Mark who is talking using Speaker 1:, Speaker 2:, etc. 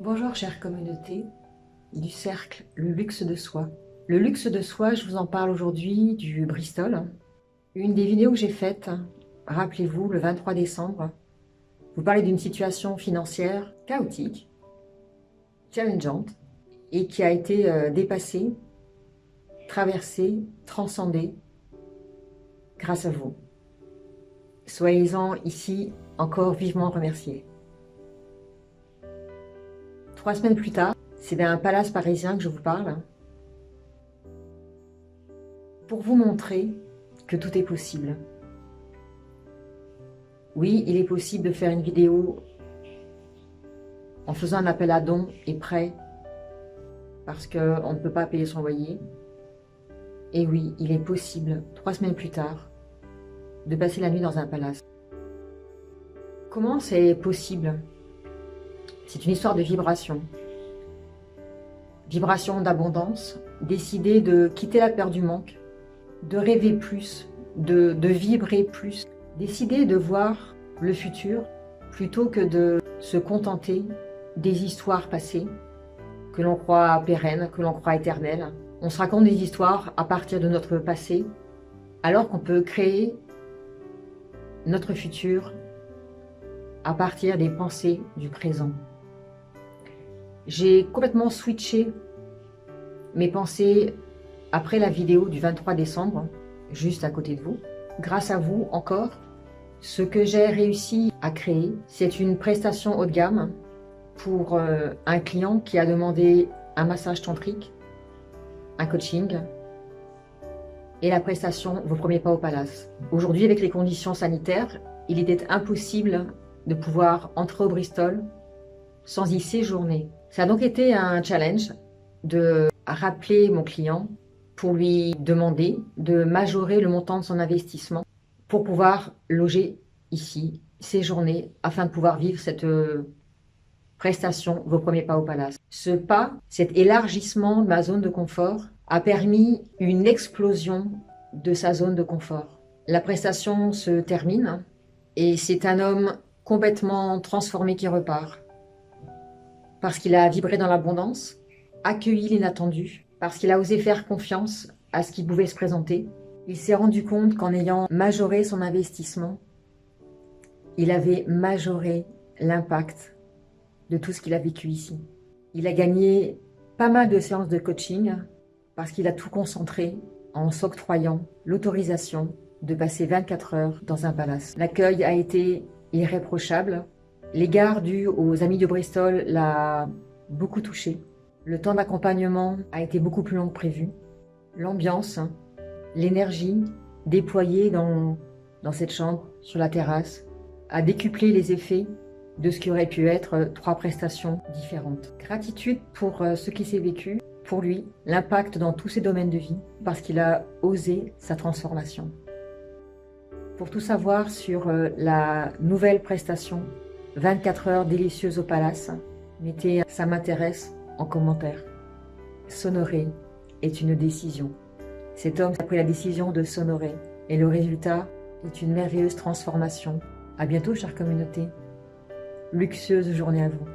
Speaker 1: Bonjour chère communauté du cercle Le Luxe de Soi. Le luxe de soi, je vous en parle aujourd'hui du Bristol. Une des vidéos que j'ai faites, rappelez-vous, le 23 décembre, vous parlez d'une situation financière chaotique, challengeante, et qui a été dépassée, traversée, transcendée grâce à vous. Soyez-en ici encore vivement remerciés. 3 semaines plus tard, c'est d'un palace parisien que je vous parle, pour vous montrer que tout est possible. Oui, il est possible de faire une vidéo en faisant un appel à dons et prêt parce qu'on ne peut pas payer son loyer. Et oui, il est possible, 3 semaines plus tard, de passer la nuit dans un palace. Comment c'est possible? C'est une histoire de vibration. Vibration d'abondance, décider de quitter la peur du manque, de rêver plus, de vibrer plus, décider de voir le futur plutôt que de se contenter des histoires passées que l'on croit pérennes, que l'on croit éternelles. On se raconte des histoires à partir de notre passé, alors qu'on peut créer notre futur à partir des pensées du présent. J'ai complètement switché mes pensées après la vidéo du 23 décembre, juste à côté de vous. Grâce à vous encore, ce que j'ai réussi à créer, c'est une prestation haut de gamme pour un client qui a demandé un massage tantrique, un coaching et la prestation Vos premiers pas au palace. Aujourd'hui, avec les conditions sanitaires, il était impossible de pouvoir entrer au Bristol sans y séjourner. Ça a donc été un challenge de rappeler mon client pour lui demander de majorer le montant de son investissement pour pouvoir loger ici, séjourner, afin de pouvoir vivre cette prestation Vos premiers pas au palace. Ce pas, cet élargissement de ma zone de confort, a permis une explosion de sa zone de confort. La prestation se termine et c'est un homme complètement transformé qui repart. Parce qu'il a vibré dans l'abondance, accueilli l'inattendu, parce qu'il a osé faire confiance à ce qui pouvait se présenter. Il s'est rendu compte qu'en ayant majoré son investissement, il avait majoré l'impact de tout ce qu'il a vécu ici. Il a gagné pas mal de séances de coaching parce qu'il a tout concentré en s'octroyant l'autorisation de passer 24 heures dans un palace. L'accueil a été irréprochable. L'égard dû aux amis de Bristol l'a beaucoup touché. Le temps d'accompagnement a été beaucoup plus long que prévu. L'ambiance, l'énergie déployée dans cette chambre, sur la terrasse, a décuplé les effets de ce qui aurait pu être 3 prestations différentes. Gratitude pour ce qui s'est vécu, pour lui, l'impact dans tous ses domaines de vie, parce qu'il a osé sa transformation. Pour tout savoir sur la nouvelle prestation 24 heures délicieuses au palace, mettez « ça m'intéresse » en commentaire. S'honorer est une décision. Cet homme a pris la décision de s'honorer et le résultat est une merveilleuse transformation. À bientôt, chère communauté. Luxueuse journée à vous.